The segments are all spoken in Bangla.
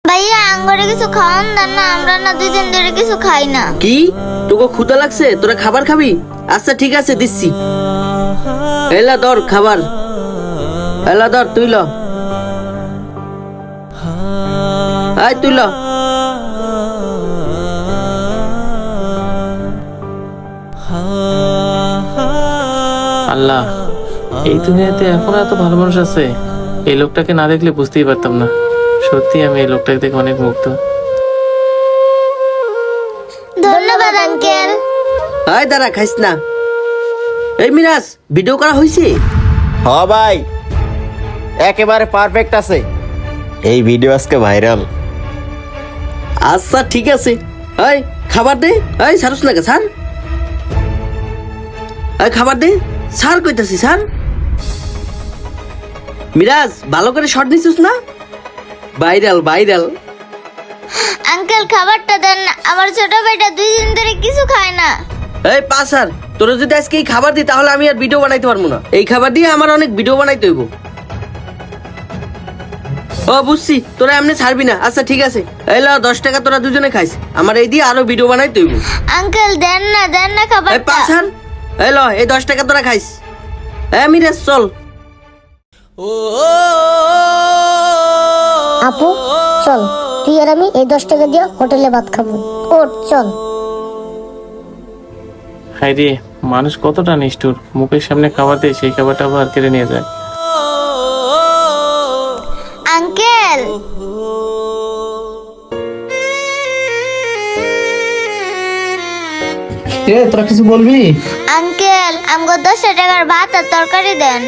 ভাইয়া আঙ্গরে কিছু খাওয়ান দেন না, আমরা না 2 দিন ধরে কিছু খাই না। কি তোকে ক্ষুধা লাগছে? তোরা খাবার খাবি? আচ্ছা ঠিক আছে দিচ্ছি। এলা ধর খাবার, এলা ধর তুই ল, আয় তুই ল। আল্লাহ, এই দুনিয়াতে এখন এত ভালো মানুষ আছে। এই লোকটাকে না দেখলে বুঝতেই পারতাম না। সত্যি আমি এই লোকটাকে দেখে অনেক মুগ্ধ। ধন্যবাদ আঙ্কেল। আয় দাঁড়া, খাইস না। এই মিরাজ, ভিডিও করা হয়েছে? হ ভাই, একেবারে পারফেক্ট আছে। এই ভিডিও আজকে ভাইরাল। আচ্ছা ঠিক আছে। এই খাবার দে। এই সারুস না কে স্যার? এই খাবার দে স্যার, কইতাছি স্যার। মিরাজ ভালো করে শট নিছিস না? Viral viral. আঙ্কেল খাবারটা দেন না, আমার ছোট ভাইটা 2 দিন ধরে কিছু খায় না। এই পা স্যার, তোরা যদি আজকে এই খাবার দিই তাহলে আমি আর ভিডিও বানাইতে পারবো না। এই খাবার দিয়ে আমার অনেক ভিডিও বানাইতে হইব। ও বুঝছি, তোরা এমনি ছাড়বি না। আচ্ছা ঠিক আছে, এই ল 10 টাকা, তোরা দুজনে খাইস। আমার এই দিয়ে আরো ভিডিও বানাইতে হইব। আঙ্কেল দেন না এই পা খাবারটা। স্যার, এই ল এই 10 টাকা তোরা খাইস। মিরাজ চল। আপু চল, তুই আর আমি এই 10 টাকা দিয়ে হোটেলে ভাত খাবো। ওঠ চল। হাই রে, মানুষ কতটা নিষ্ঠুর। মুখের সামনে খাবার দেয়, সেই খাবারটা আবার কেড়ে নিয়ে যায়। আঙ্কেল তোরা কিছু বলবি? আঙ্কেল আমগো 10 টাকার ভাত আর তরকারি দেন।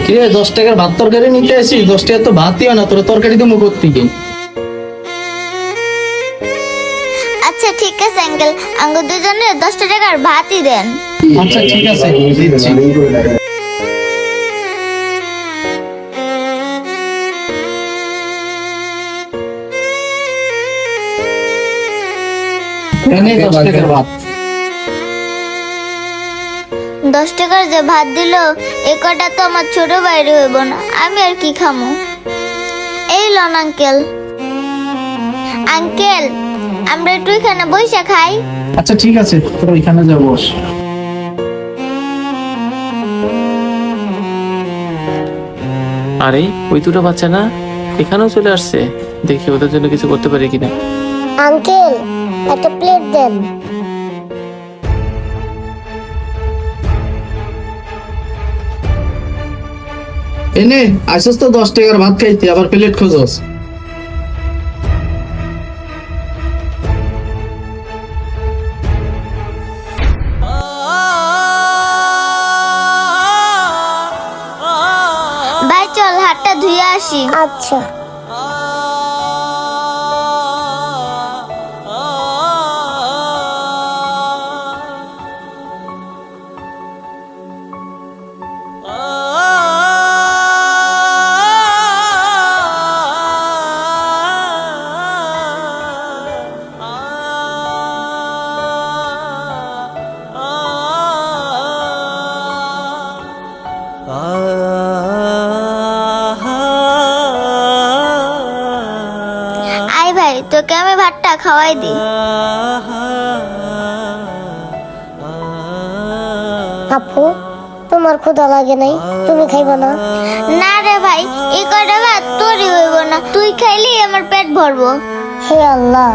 কিরে 10 টাকার ভাত তরকারি নিতে আসিস? 10 টাকা তো ভাতই হয় না, তোরা তরকারি তো মুখ থেকে। আচ্ছা ঠিক আছে আঙ্কেল, আমগো দুজনের 10 টাকার ভাতই দেন। আচ্ছা ঠিক আছে দিচ্ছি। এনে 10 টাকার ভাত। 10 টাকার যে ভাত দিল, এ কটা তো আমার ছোট বাইরে হইব না, আমি আর কি খামু। এই লন আঙ্কেল। আঙ্কেল আমরা একটু এখানে বইসা খাই। আচ্ছা ঠিক আছে, তোরা ওইখানে যা বস। আরে ওই দুটো বাচ্চা না এখানেও চলে আসছে। দেখি ওদের জন্য কিছু করতে পারি কিনা। আঙ্কেল একটা প্লেট দেন। এনে আইসস তো 10 টাকার ভাত খাইতে, আবার প্লেট খোঁজস। ভাই চল হাতটা ধুয়ে আসি। আচ্ছা আই ভাই তোকে আমি ভাতটা খাওয়াই দিই। আপু, তোমার ক্ষুধা লাগে নাই? তুমি খাইবা না? না রে ভাই, এই কটা ভাত তোরই হইব না, তুই খাইলেই আমার পেট ভরবো। হে আল্লাহ,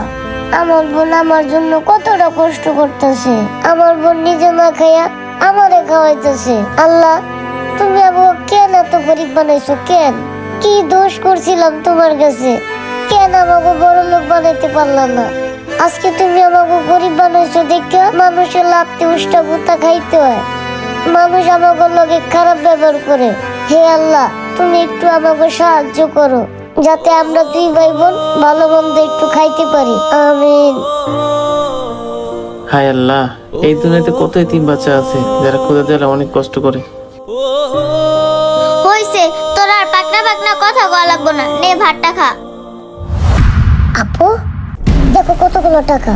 আমার বোন আমার জন্য কতটা কষ্ট করতেছে। আমার বোন নিজে না খাইয়া আমারে খাওয়াইতেছে। আল্লাহ, তুমি আমাকে কেন এত গরিব বানাইছো? কেন? কি দোষ করছিলাম তোমার কাছে? কেন আমাকে বড় লোক বানাইতে পারলাম না? আজকে তুমি আমাকে গরিব বানাইছো দেখে মানুষের লাভতে উষ্টা গুতা খাইতে হয়। মানুষ আমাকে লগে খারাপ ব্যবহার করে। হে আল্লাহ, তুমি একটু আমাকে সাহায্য করো, যাতে আমরা 2 ভাই বোন ভালো মন্দ একটু খাইতে পারি। আমিন। হায় আল্লাহ, এই দুনিয়াতে কত এতিম বাচ্চা আছে যারা ক্ষুধা জ্বালা অনেক কষ্ট করে। হইছে, তোর আর পাকনা পাকনা কথা বলা লাগবো না, নে ভাতটা খা। আপু দেখো কতগুলো টাকা।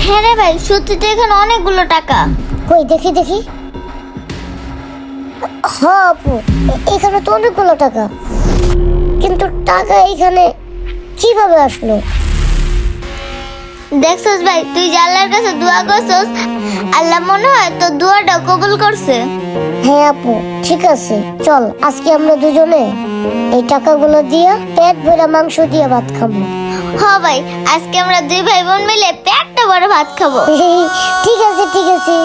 হ্যাঁ রে ভাই, সত্যি তো এখানে অনেকগুলো টাকা। কই দেখি দেখি। হ্যাঁ আপু, এখানে তো অনেকগুলো টাকা, কিন্তু টাকা এখানে কিভাবে আসলো? দেখছস ভাই, তুই যে আল্লাহর কাছে দোয়া করছস, আল্লাহ মনে হয় তোর দোয়াটা কবুল করছে। হ্যাঁ আপু, ঠিক আছে, চল আজকে আমরা দুজনে এই টাকাগুলো দিয়ে পেট ভরা মাংস দিয়ে ভাত খাবো। হ ভাই, আজকে আমরা দুই ভাই বোন মিলে পেটটা বড় ভাত খাবো। ঠিক আছে, ঠিক আছে।